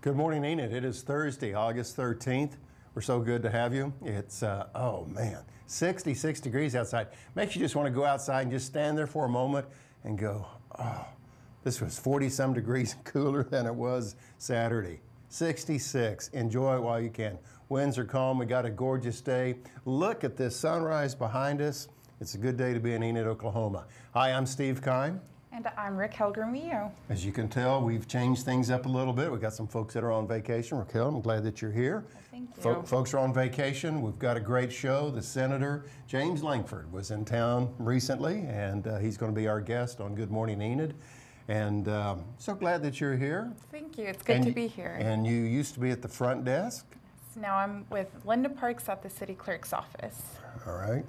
Good morning, Enid. It is Thursday, August 13th. We're so good to have you. It's, oh man, 66 degrees outside. Makes you just want to go outside and just stand there for a moment and go, oh, this was 40-some degrees cooler than it was Saturday. 66. Enjoy it while you can. Winds are calm. We got a gorgeous day. Look at this sunrise behind us. It's a good day to be in Enid, Oklahoma. Hi, I'm Steve Kime. And I'm Raquel Gramillo. As you can tell, we've changed things up a little bit. We've got some folks that are on vacation. Raquel, I'm glad that you're here. Well, thank you. Folks are on vacation. We've got a great show. The Senator, James Lankford, was in town recently, and he's going to be our guest on Good Morning Enid. And so glad that you're here. Thank you. It's good to be here. And you used to be at the front desk? So now I'm with Linda Parks at the city clerk's office. All right.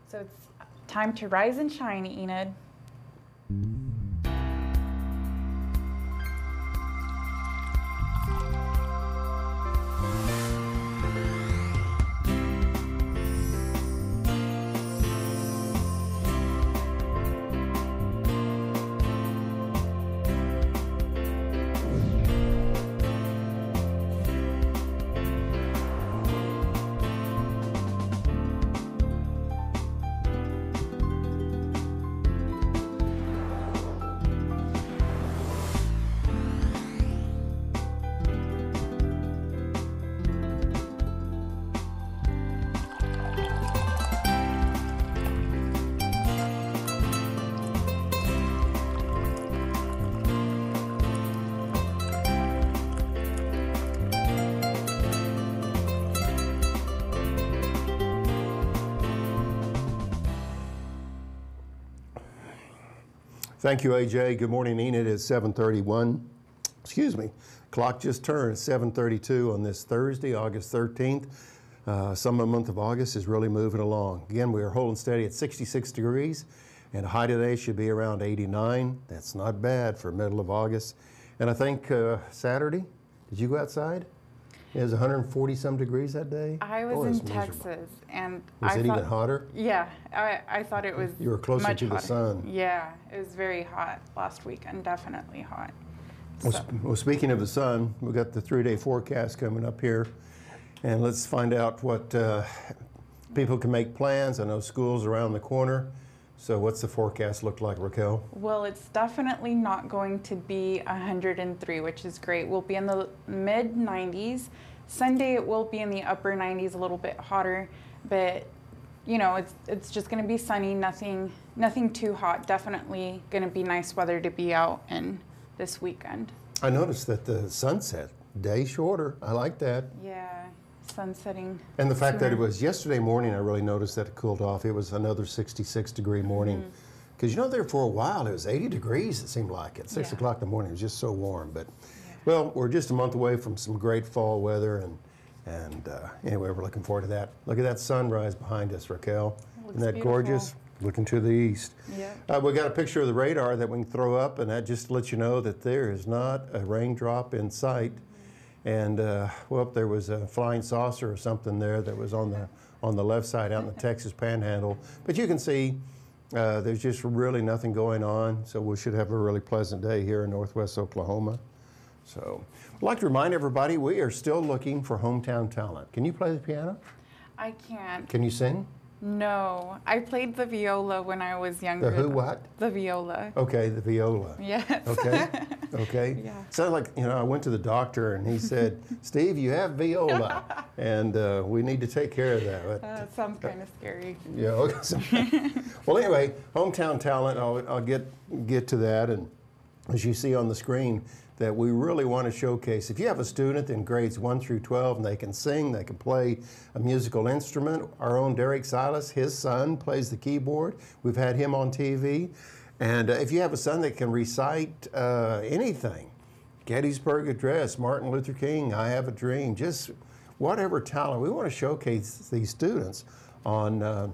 So it's time to rise and shine, Enid. Thank you, AJ. Good morning, Enid. It's 7:31. Excuse me. Clock just turned 7:32 on this Thursday, August 13th. Summer month of August is really moving along. Again, we are holding steady at 66 degrees, and high today should be around 89. That's not bad for middle of August. And I think Saturday, did you go outside? It was 140-some degrees that day. I was in Texas, and was it even hotter? Yeah, I thought it was. You were closer much to the hotter. sun. Yeah, it was very hot last weekend. Definitely hot. Well, speaking of the sun, we've got the 3-day forecast coming up here, and let's find out what people can make plans. I know school's around the corner, so what's the forecast look like, Raquel? Well, it's definitely not going to be 103, which is great. We'll be in the mid 90s. Sunday it will be in the upper 90s, a little bit hotter, but you know, it's just going to be sunny, nothing too hot. Definitely going to be nice weather to be out in this weekend. I noticed that the sunset day shorter. I like that. Yeah, sun setting. And the fact that it was yesterday morning, I really noticed that it cooled off. It was another 66-degree morning. Because you know, there for a while it was 80 degrees, it seemed like at 6 o'clock in the morning. It was just so warm. But well, we're just a month away from some great fall weather, and anyway, we're looking forward to that. Look at that sunrise behind us, Raquel. Isn't that beautiful. Gorgeous? Looking to the east. Yeah. We got a picture of the radar that we can throw up, and that just lets you know that there is not a raindrop in sight. And well, there was a flying saucer or something there that was on the left side out in the Texas Panhandle. But you can see there's just really nothing going on, so we should have a really pleasant day here in northwest Oklahoma. So I'd like to remind everybody we are still looking for hometown talent. Can you play the piano? I can't. Can you sing? No, I played the viola when I was younger. The who, what? The viola. Okay, the viola. Yes. Okay, okay. Yeah. Sounded like, you know, I went to the doctor and he said, Steve, you have viola, and we need to take care of that. But, sounds kind of scary. yeah, okay. Well, anyway, hometown talent, I'll get to that. And as you see on the screen, that we really want to showcase. If you have a student in grades 1 through 12 and they can sing, they can play a musical instrument, our own Derrick, Silas, his son plays the keyboard. We've had him on TV. And if you have a son that can recite anything, Gettysburg Address, Martin Luther King, I Have a Dream, just whatever talent, we want to showcase these students on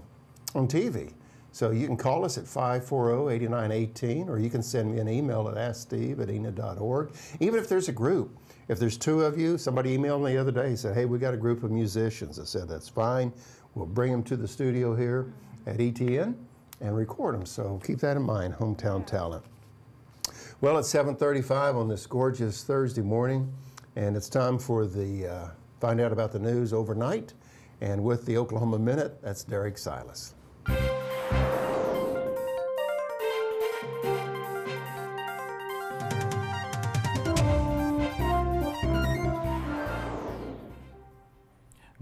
TV. So you can call us at 540-8918, or you can send me an email at asksteve@enid.org. Even if there's a group, if there's 2 of you, somebody emailed me the other day, he said, hey, we got a group of musicians. I said, that's fine. We'll bring them to the studio here at ETN and record them. So keep that in mind, hometown talent. Well, it's 7:35 on this gorgeous Thursday morning, and it's time for the find out about the news overnight. And with the Oklahoma Minute, that's Derrick, Silas.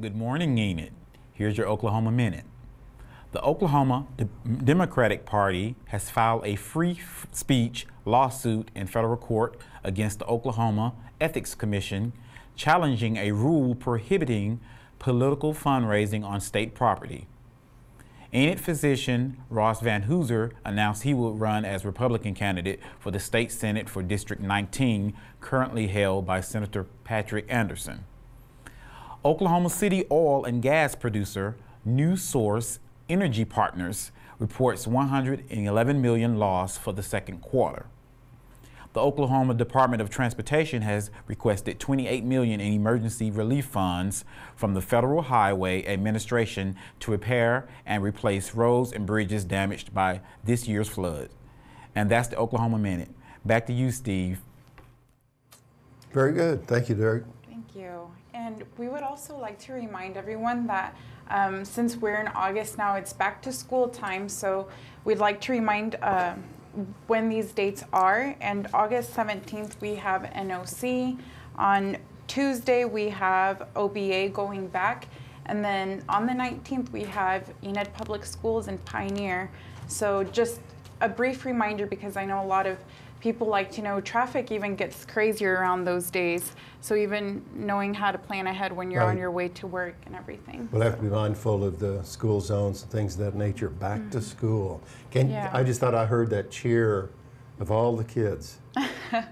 Good morning, Enid. Here's your Oklahoma Minute. The Oklahoma Democratic Party has filed a free speech lawsuit in federal court against the Oklahoma Ethics Commission, challenging a rule prohibiting political fundraising on state property. Enid physician Ross Van Hooser announced he will run as Republican candidate for the state Senate for District 19, currently held by Senator Patrick Anderson. Oklahoma City oil and gas producer New Source Energy Partners reports $111 million loss for the second quarter. The Oklahoma Department of Transportation has requested $28 million in emergency relief funds from the Federal Highway Administration to repair and replace roads and bridges damaged by this year's flood. And that's the Oklahoma Minute. Back to you, Steve. Very good. Thank you, Derrick. Thank you. And we would also like to remind everyone that since we're in August now, it's back to school time. So we'd like to remind when these dates are. And August 17th, we have NOC. On Tuesday, we have OBA going back. And then on the 19th, we have Enid Public Schools and Pioneer. So just a brief reminder, because I know a lot of people like to know traffic even gets crazier around those days. So even knowing how to plan ahead when you're on your way to work and everything. We'll have to be mindful of the school zones and things of that nature. Back to school. I just thought I heard that cheer of all the kids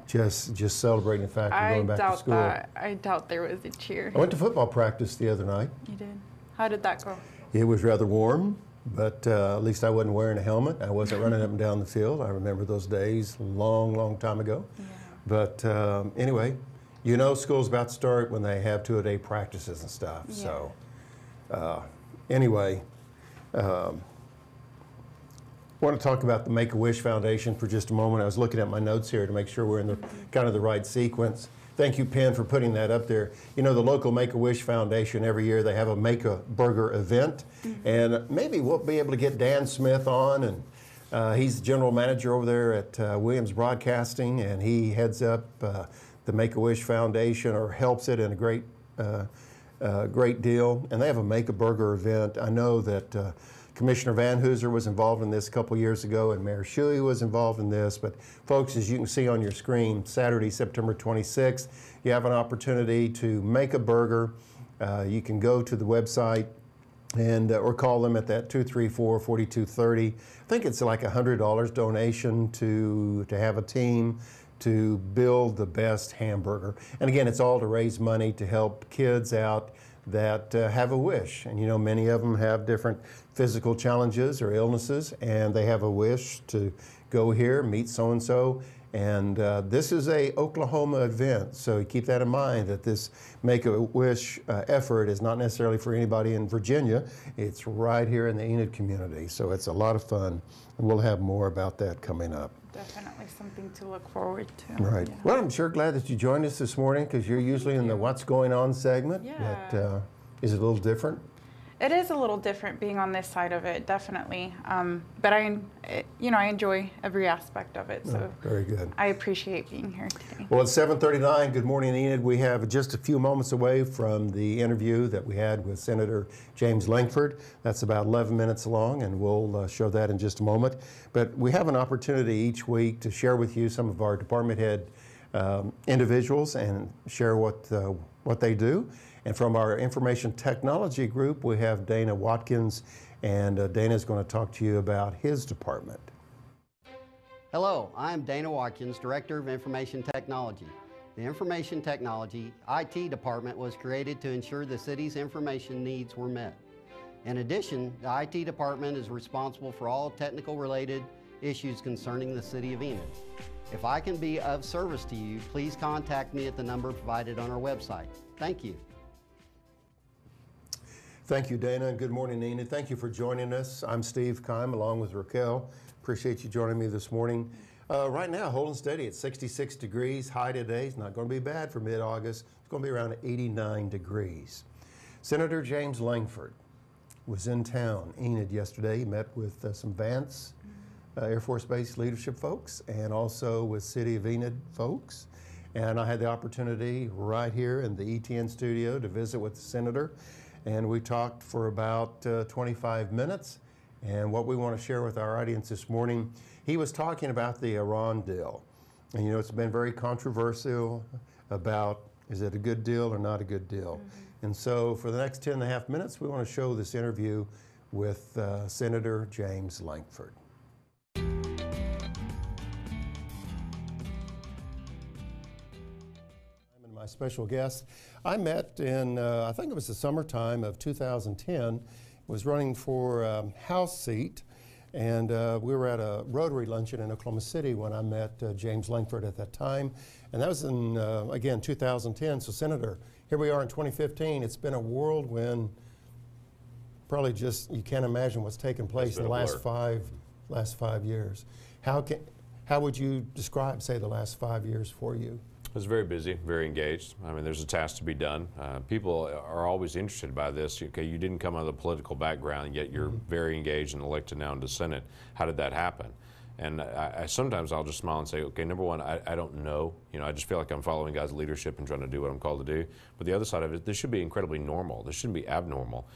just celebrating the fact of going back to school. I doubt there was a cheer. I went to football practice the other night. You did? How did that go? It was rather warm, but at least I wasn't wearing a helmet. I wasn't running up and down the field. I remember those days long time ago. Yeah. But anyway, you know school's about to start when they have two-a-day practices and stuff. Yeah. So anyway, I want to talk about the Make-A-Wish Foundation for just a moment. I was looking at my notes here to make sure we're in the kind of the right sequence. Thank you, Penn, for putting that up there. You know, the local Make-A-Wish Foundation, every year they have a Make-A-Burger event. And maybe we'll be able to get Dan Smith on. And he's the general manager over there at Williams Broadcasting. And he heads up the Make-A-Wish Foundation, or helps it in a great deal. And they have a Make-A-Burger event. I know that Commissioner Van Hooser was involved in this a couple years ago, and Mayor Shuey was involved in this. But folks, as you can see on your screen, Saturday, September 26th, you have an opportunity to make a burger. You can go to the website and or call them at that 234-4230. I think it's like a $100 donation to have a team to build the best hamburger. And again, it's all to raise money to help kids out that have a wish. And you know, many of them have different physical challenges or illnesses, and they have a wish to go here, meet so-and-so. And this is a Oklahoma event, so keep that in mind, that this Make-A-Wish effort is not necessarily for anybody in Virginia. It's right here in the Enid community, so it's a lot of fun, and we'll have more about that coming up. Definitely something to look forward to. Right. Yeah. Well, I'm sure glad that you joined us this morning, because you're usually in the What's Going On segment. Yeah. But is it a little different? It is a little different being on this side of it, definitely. But I enjoy every aspect of it. So very good. I appreciate being here today. Well, it's 7:39. Good morning, Enid. We have just a few moments away from the interview that we had with Senator James Lankford. That's about 11 minutes long, and we'll show that in just a moment. But we have an opportunity each week to share with you some of our department head individuals and share what they do. And from our information technology group, we have Dana Watkins, and Dana is going to talk to you about his department. Hello, I'm Dana Watkins, Director of Information Technology. The Information Technology IT department was created to ensure the city's information needs were met. In addition, the IT department is responsible for all technical related issues concerning the city of Enid. If I can be of service to you, please contact me at the number provided on our website. Thank you. Thank you, Dana, and good morning, Enid. Thank you for joining us. I'm Steve Kime, along with Raquel. Appreciate you joining me this morning. Right now, holding steady at 66 degrees. High today is not going to be bad for mid-August. It's going to be around 89 degrees. Senator James Lankford was in town, Enid, yesterday. He met with some Vance Air Force Base leadership folks and also with City of Enid folks. And I had the opportunity right here in the ETN studio to visit with the senator. And we talked for about 25 minutes. And what we want to share with our audience this morning, he was talking about the Iran deal. And you know, it's been very controversial about, is it a good deal or not a good deal? And so for the next 10.5 minutes, we want to show this interview with Senator James Lankford. My special guest, I met in, I think it was the summertime of 2010, was running for House seat, and we were at a Rotary luncheon in Oklahoma City when I met James Lankford at that time, and that was in, again, 2010. So Senator, here we are in 2015. It's been a whirlwind, probably just, you can't imagine what's taken place in the last five years. How would you describe, say, the last 5 years for you? I was very busy, very engaged. I mean, there's a task to be done. People are always interested by this. Okay, you didn't come out of a political background, yet you're very engaged and elected now into Senate. How did that happen? And sometimes I'll just smile and say, okay, number one, I don't know. You know, I just feel like I'm following God's leadership and trying to do what I'm called to do. But the other side of it, this should be incredibly normal. This shouldn't be abnormal.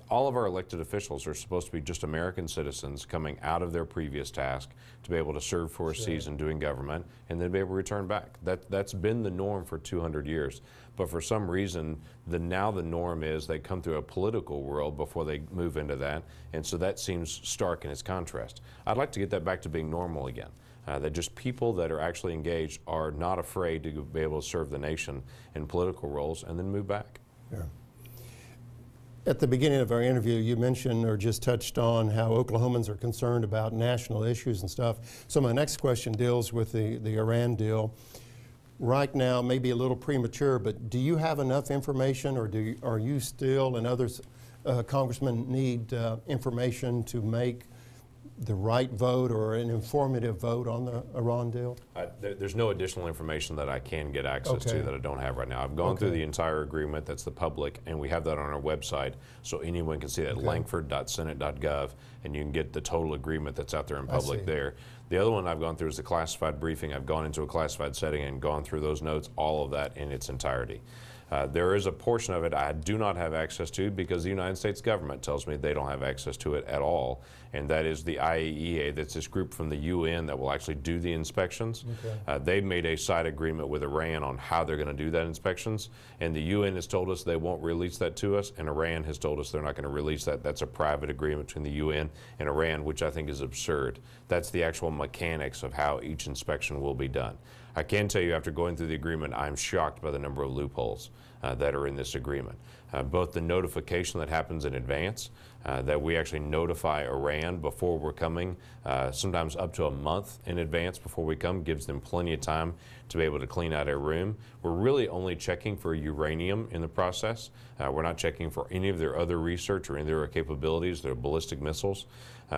All of our elected officials are supposed to be just American citizens coming out of their previous task to be able to serve for a season doing government and then be able to return back. That's been the norm for 200 years. But for some reason, now the norm is they come through a political world before they move into that. And so that seems stark in its contrast. I'd like to get that back to being normal again. That just people that are actually engaged are not afraid to be able to serve the nation in political roles and then move back. Yeah. At the beginning of our interview, you mentioned or just touched on how Oklahomans are concerned about national issues and stuff. So my next question deals with the Iran deal. Right now, maybe a little premature, but do you have enough information, or are you still and others, congressmen, need information to make the right vote or an informative vote on the Iran deal? There's no additional information that I can get access to that I don't have right now. I've gone through the entire agreement. That's the public, and we have that on our website, so anyone can see that, lankford.senate.gov, and you can get the total agreement that's out there in public there. The other one I've gone through is the classified briefing. I've gone into a classified setting and gone through those notes, all of that in its entirety. There is a portion of it I do not have access to because the United States government tells me they don't have access to it at all, and that is the IAEA. That's this group from the UN that will actually do the inspections. They've made a side agreement with Iran on how they're going to do that inspections, and the UN has told us they won't release that to us, and Iran has told us they're not going to release that. That's a private agreement between the UN and Iran, which I think is absurd. That's the actual mechanics of how each inspection will be done. I can tell you, after going through the agreement, I'm shocked by the number of loopholes that are in this agreement. Both the notification that happens in advance, that we actually notify Iran before we're coming, sometimes up to a month in advance before we come, gives them plenty of time to be able to clean out our room. We're really only checking for uranium in the process. We're not checking for any of their other research or any of their capabilities, their ballistic missiles.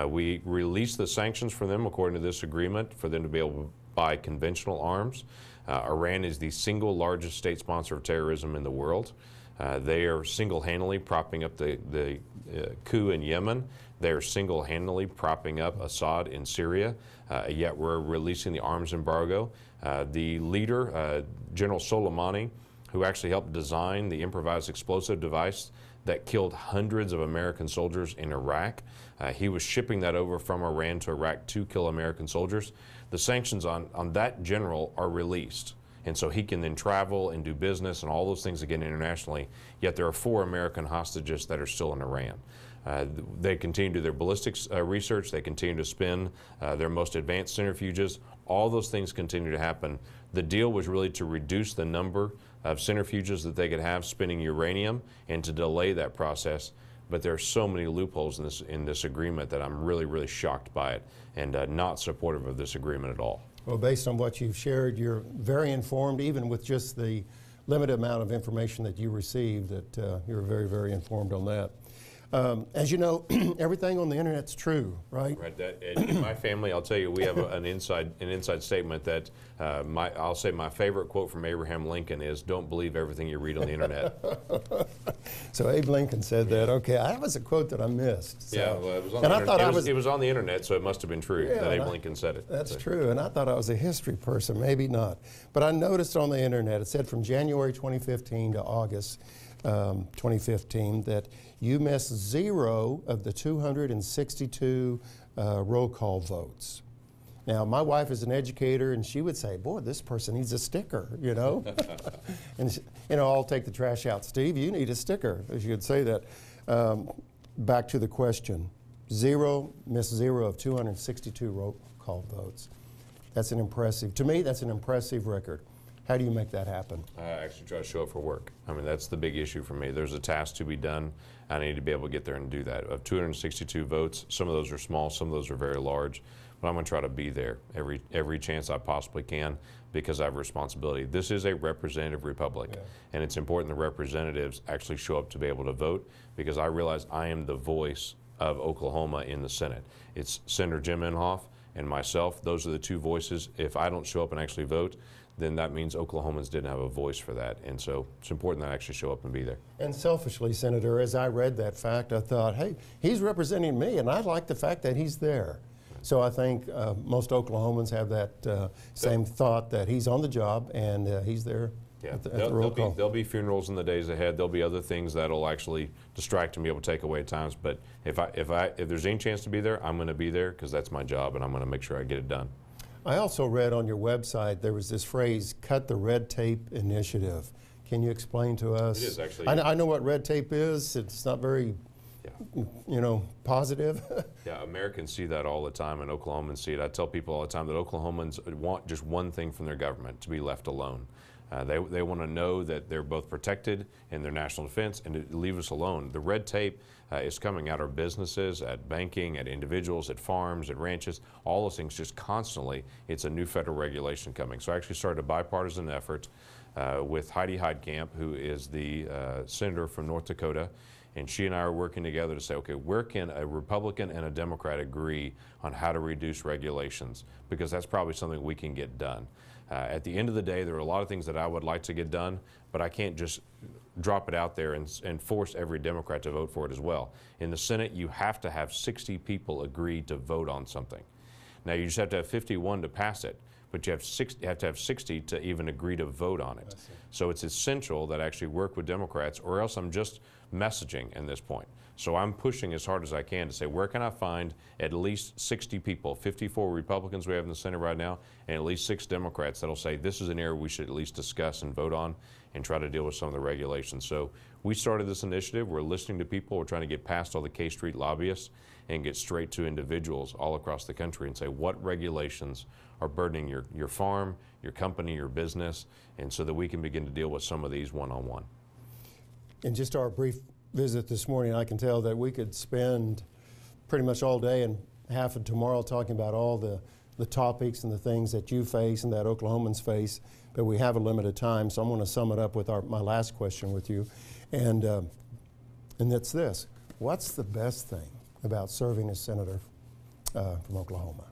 We release the sanctions for them according to this agreement for them to be able to buy conventional arms. Iran is the single largest state sponsor of terrorism in the world. They are single-handedly propping up the coup in Yemen. They are single-handedly propping up Assad in Syria, yet we're releasing the arms embargo. The leader, General Soleimani, who actually helped design the improvised explosive device that killed hundreds of American soldiers in Iraq, he was shipping that over from Iran to Iraq to kill American soldiers. The sanctions on that general are released. And so he can then travel and do business and all those things again internationally, yet there are 4 American hostages that are still in Iran. They continue to do their ballistics research, they continue to spin their most advanced centrifuges. All those things continue to happen. The deal was really to reduce the number of centrifuges that they could have spinning uranium and to delay that process. But there are so many loopholes in this agreement that I'm really, really shocked by it and not supportive of this agreement at all. Well, based on what you've shared, you're very informed, even with just the limited amount of information that you received, that you're very, very informed on that. As you know, everything on the internet's true, right? Right. That, in my family, I'll tell you, we have an inside statement that I'll say my favorite quote from Abraham Lincoln is, "Don't believe everything you read on the internet." So Abe Lincoln said that. Okay, that was a quote that I missed. So. Yeah, well, it was on and the I thought it was on the internet, so it must have been true that Abe Lincoln said it. That's true, and I thought I was a history person, maybe not. But I noticed on the internet, it said from January 2015 to August 2015 that you missed 0 of the 262 roll call votes. Now, my wife is an educator, and she would say, boy, this person needs a sticker, you know? And, you know, I'll take the trash out. Steve, you need a sticker, as you would say that. Back to the question. Missed 0 of 262 roll call votes. That's an impressive, to me, that's an impressive record. How do you make that happen? I actually try to show up for work. I mean, that's the big issue for me. There's a task to be done. I need to be able to get there and do that. Of 262 votes, some of those are small, some of those are very large, but I'm going to try to be there every chance I possibly can because I have a responsibility. This is a representative republic, and it's important the representatives actually show up to be able to vote because I realize I am the voice of Oklahoma in the Senate. It's Senator Jim Inhofe and myself. Those are the two voices. If I don't show up and actually vote, then that means Oklahomans didn't have a voice for that. And so it's important that I actually show up and be there. And selfishly, Senator, as I read that fact, I thought, hey, he's representing me, and I like the fact that he's there. So I think most Oklahomans have that same thought that he's on the job and he's there. Yeah, at the roll call. There'll be funerals in the days ahead. There'll be other things that'll actually distract and be able to take away at times. But if there's any chance to be there, I'm going to be there because that's my job, and I'm going to make sure I get it done. I also read on your website there was this phrase, "cut the red tape initiative." Can you explain to us? It is actually. I know what red tape is. It's not very, you know, positive. Yeah, Americans see that all the time, and Oklahomans see it. I tell people all the time that Oklahomans want just one thing from their government: to be left alone. They want to know that they're both protected in their national defense and to leave us alone. The red tape is coming at our businesses, at banking, at individuals, at farms, at ranches, all those things just constantly. It's a new federal regulation coming. So I actually started a bipartisan effort with Heidi Heitkamp, who is the senator from North Dakota, and she and I are working together to say, okay, where can a Republican and a Democrat agree on how to reduce regulations? Because that's probably something we can get done. At the end of the day, there are a lot of things that I would like to get done, but I can't just drop it out there and force every Democrat to vote for it as well. In the Senate, you have to have 60 people agree to vote on something. Now, you just have to have 51 to pass it, but you have to have 60 to even agree to vote on it. So it's essential that I actually work with Democrats, or else I'm just messaging at this point. So I'm pushing as hard as I can to say, where can I find at least 60 people, 54 Republicans we have in the Senate right now, and at least 6 Democrats that'll say this is an area we should at least discuss and vote on and try to deal with some of the regulations. So we started this initiative. We're listening to people. We're trying to get past all the K Street lobbyists and get straight to individuals all across the country and say what regulations are burdening your farm, your company, your business, and so that we can begin to deal with some of these one-on-one. In just our brief visit this morning, I can tell that we could spend pretty much all day and half of tomorrow talking about all the topics and the things that you face and that Oklahomans face, but we have a limited time, so I'm going to sum it up with my last question with you, and it's this. What's the best thing about serving as senator from Oklahoma?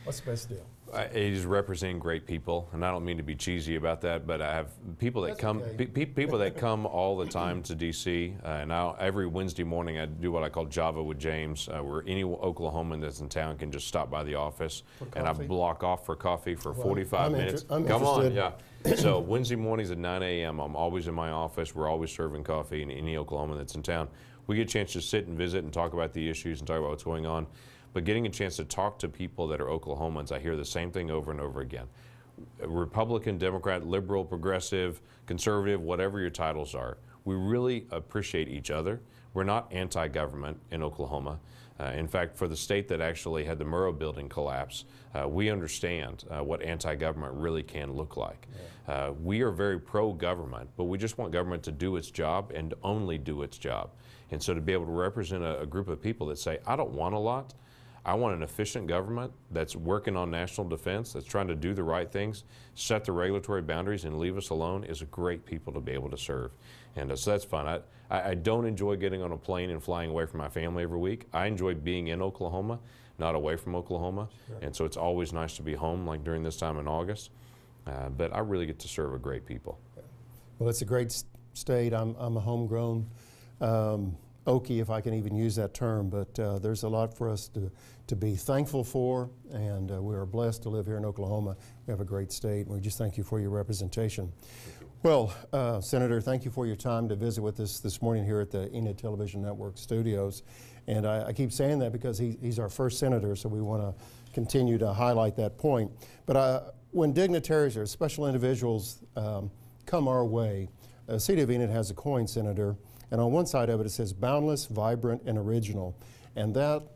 What's the best deal? It is representing great people, and I don't mean to be cheesy about that, but I have people that come, people that come all the time to D.C. And every Wednesday morning I do what I call Java with James, where any Oklahoman that's in town can just stop by the office, and I block off for coffee for 45 minutes. I'm Come interested. on, yeah. So Wednesday mornings at 9 a.m. I'm always in my office. We're always serving coffee, and any Oklahoman that's in town, we get a chance to sit and visit and talk about the issues and talk about what's going on. But getting a chance to talk to people that are Oklahomans, I hear the same thing over and over again. Republican, Democrat, liberal, progressive, conservative, whatever your titles are, we really appreciate each other. We're not anti-government in Oklahoma. In fact, for the state that actually had the Murrah building collapse, we understand what anti-government really can look like. We are very pro-government, but we just want government to do its job and only do its job. And so to be able to represent a group of people that say, I don't want a lot, I want an efficient government that's working on national defense, that's trying to do the right things, set the regulatory boundaries, and leave us alone is a great people to be able to serve. And so that's fun. I don't enjoy getting on a plane and flying away from my family every week. I enjoy being in Oklahoma, not away from Oklahoma. Sure. And so it's always nice to be home, like during this time in August. But I really get to serve a great people. Yeah. Well, it's a great state. I'm a homegrown Okie, if I can even use that term, but there's a lot for us to be thankful for, and we are blessed to live here in Oklahoma. We have a great state, and we just thank you for your representation. Well, Senator, thank you for your time to visit with us this morning here at the Enid Television Network studios. And I keep saying that because he's our first senator, so we want to continue to highlight that point. But when dignitaries or special individuals come our way, the City of Enid has a coin, Senator, and on one side of it, it says boundless, vibrant, and original. And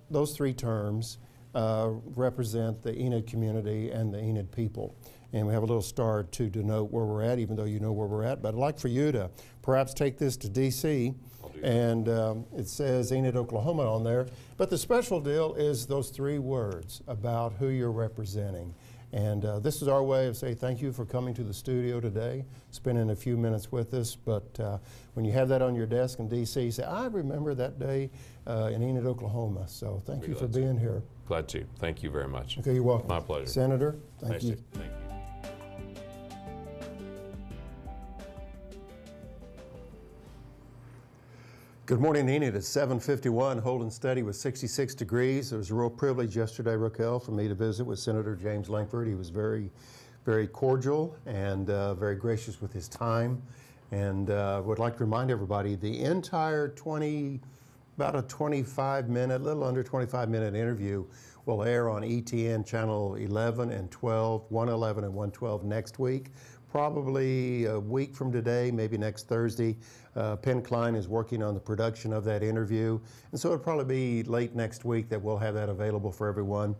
those three terms represent the Enid community and the Enid people. And we have a little star to denote where we're at, even though you know where we're at. But I'd like for you to perhaps take this to D.C. And it says Enid, Oklahoma on there. But the special deal is those three words about who you're representing. And this is our way of saying thank you for coming to the studio today, spending a few minutes with us. But when you have that on your desk in D.C., you say, I remember that day in Enid, Oklahoma. So thank you for being here. Glad to. Thank you very much. Okay, you're welcome. My pleasure. Senator, thank you. Thank you. Good morning, Enid. It's 7:51, holding steady with 66 degrees. It was a real privilege yesterday, Raquel, for me to visit with Senator James Lankford. He was very, very cordial and very gracious with his time. And would like to remind everybody, the entire about a 25-minute, little under 25-minute interview will air on ETN Channel 11 and 12, 111 and 112 next week. Probably a week from today, maybe next Thursday. Penn Klein is working on the production of that interview. And so it'll probably be late next week that we'll have that available for everyone.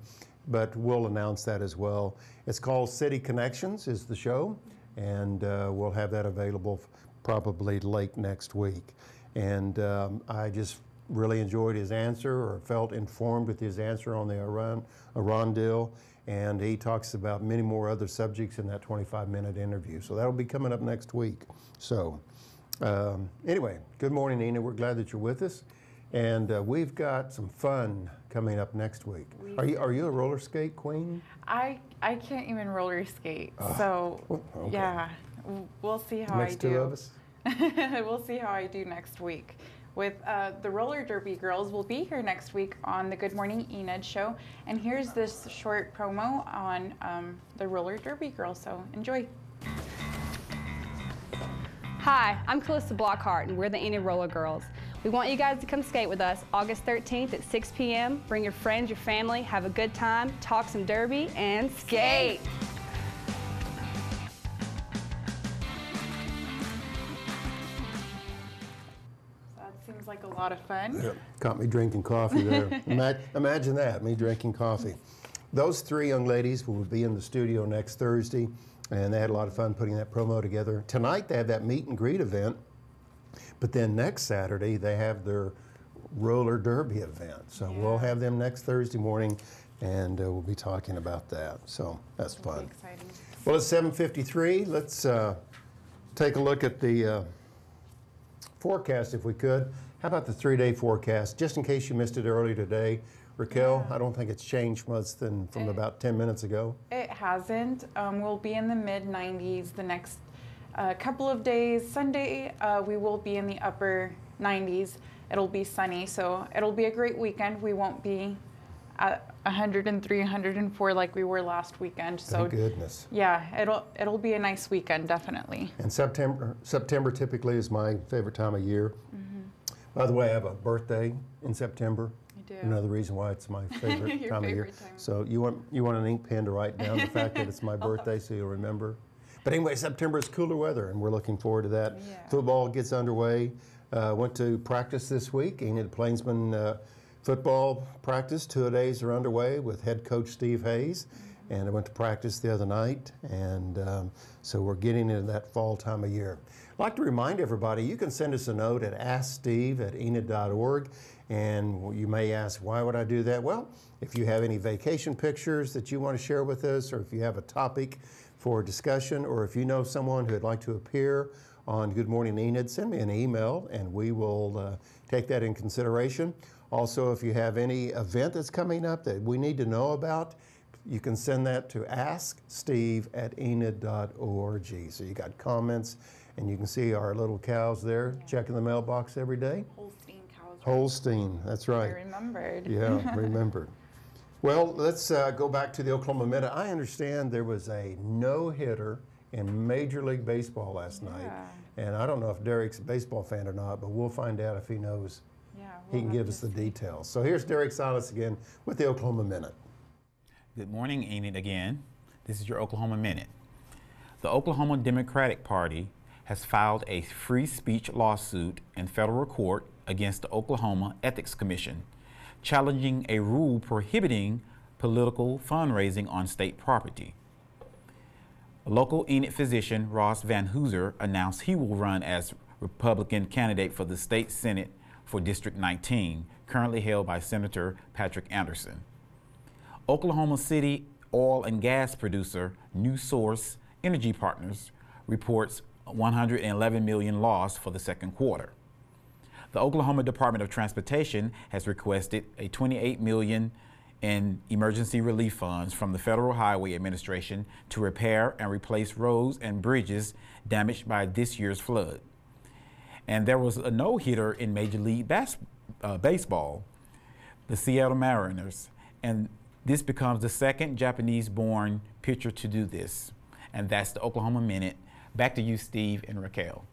But we'll announce that as well. It's called City Connections is the show. And we'll have that available probably late next week. And I just really enjoyed his answer, or felt informed with his answer on the Iran deal. And he talks about many more other subjects in that 25-minute interview. So that'll be coming up next week. So anyway, good morning, Enid. We're glad that you're with us. And we've got some fun coming up next week. Are you a roller skate queen? I can't even roller skate. So okay. yeah, we'll see how Next I do. two of us? We'll see how I do next week. With the roller derby girls will be here next week on the Good Morning Enid show. And here's this short promo on the roller derby girls, so enjoy. Hi, I'm Calista Blockhart, and we're the Enid Roller Girls. We want you guys to come skate with us August 13th at 6 p.m. Bring your friends, your family, have a good time, talk some derby, and skate. Seems like a lot of fun. Yeah, caught me drinking coffee there. Imagine that, me drinking coffee. Those three young ladies will be in the studio next Thursday, and they had a lot of fun putting that promo together. Tonight they have that meet and greet event, but then next Saturday they have their roller derby event. So we'll have them next Thursday morning, and we'll be talking about that. So that's fun. Exciting. Well, it's 7:53. Let's take a look at the forecast, if we could. How about the 3-day forecast, just in case you missed it earlier today? Raquel, I don't think it's changed much from about 10 minutes ago. It hasn't. We'll be in the mid-90s the next couple of days. Sunday, we will be in the upper 90s. It'll be sunny, so it'll be a great weekend. We won't be at 103, 104 like we were last weekend. So thank goodness. Yeah, it'll be a nice weekend, definitely. And September typically is my favorite time of year. Mm-hmm. By the way, I have a birthday in September. I do. Another reason why it's my favorite time of year. So you want an ink pen to write down the fact that it's my birthday so you'll remember. But anyway, September is cooler weather, and we're looking forward to that. Yeah. Football gets underway. Went to practice this week. Enid Plainsman football practice, 2 days are underway with head coach Steve Hayes. and I went to practice the other night, and so we're getting into that fall time of year. I'd like to remind everybody, you can send us a note at asksteve@enid.org, and you may ask, why would I do that? Well, if you have any vacation pictures that you want to share with us, or if you have a topic for discussion, or if you know someone who would like to appear on Good Morning Enid, send me an email and we will take that in consideration. Also, if you have any event that's coming up that we need to know about, you can send that to asksteve@enid.org. So you got comments, and you can see our little cows there checking the mailbox every day. Holstein cows. Holstein, that's right. I remembered. Yeah, remembered. Well, let's go back to the Oklahoma Minute. I understand there was a no-hitter in Major League Baseball last night. And I don't know if Derrick's a baseball fan or not, but we'll find out if he knows. He can give us the details. So here's Derrick Silas again with the Oklahoma Minute. Good morning, Enid again. This is your Oklahoma Minute. The Oklahoma Democratic Party has filed a free speech lawsuit in federal court against the Oklahoma Ethics Commission, challenging a rule prohibiting political fundraising on state property. Local Enid physician Ross Van Hooser announced he will run as Republican candidate for the state Senate for District 19, currently held by Senator Patrick Anderson. Oklahoma City oil and gas producer New Source Energy Partners reports $111 million loss for the second quarter. The Oklahoma Department of Transportation has requested a $28 million in emergency relief funds from the Federal Highway Administration to repair and replace roads and bridges damaged by this year's flood. And there was a no-hitter in Major League Baseball, the Seattle Mariners, and this becomes the second Japanese-born pitcher to do this. And that's the Oklahoma Minute. Back to you, Steve and Raquel.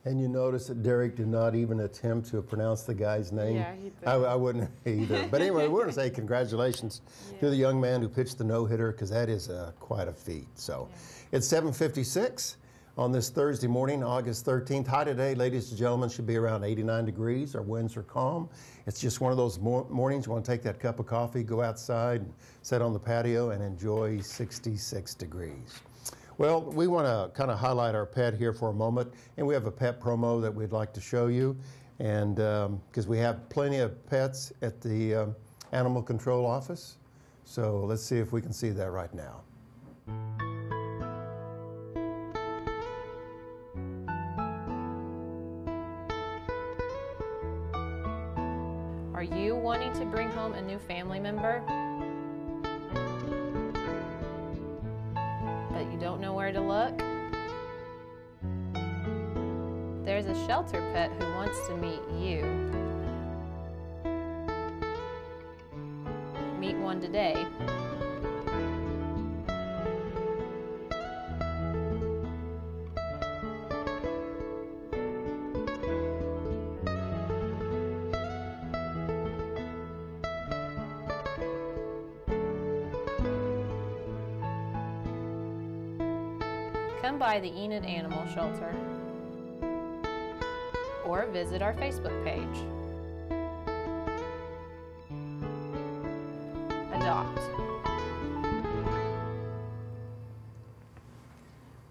And you notice that Derrick did not even attempt to pronounce the guy's name. Yeah, he did. I wouldn't either. But anyway, we want to say congratulations to the young man who pitched the no-hitter, because that is quite a feat. So it's 7:56 on this Thursday morning, August 13th. High today, ladies and gentlemen, should be around 89 degrees. Our winds are calm. It's just one of those mornings you want to take that cup of coffee, go outside, and sit on the patio and enjoy 66 degrees. Well, we want to kind of highlight our pet here for a moment, and we have a pet promo that we'd like to show you, and because we have plenty of pets at the animal control office. So let's see if we can see that right now. Are you wanting to bring home a new family member, but you don't know where to look? There's a shelter pet who wants to meet you. Meet one today. Come by the Enid Animal Shelter or visit our Facebook page. Adopt.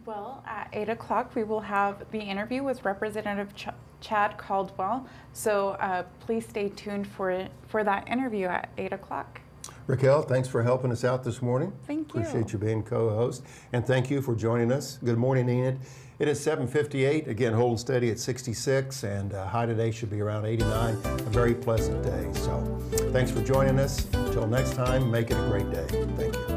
Well, at 8 o'clock, we will have the interview with Representative Chad Caldwell. So please stay tuned for that interview at 8 o'clock. Raquel, thanks for helping us out this morning. Thank you. Appreciate you being co-host. And thank you for joining us. Good morning, Enid. It is 7:58. Again, holding steady at 66, and high today should be around 89. A very pleasant day. So thanks for joining us. Until next time, make it a great day. Thank you.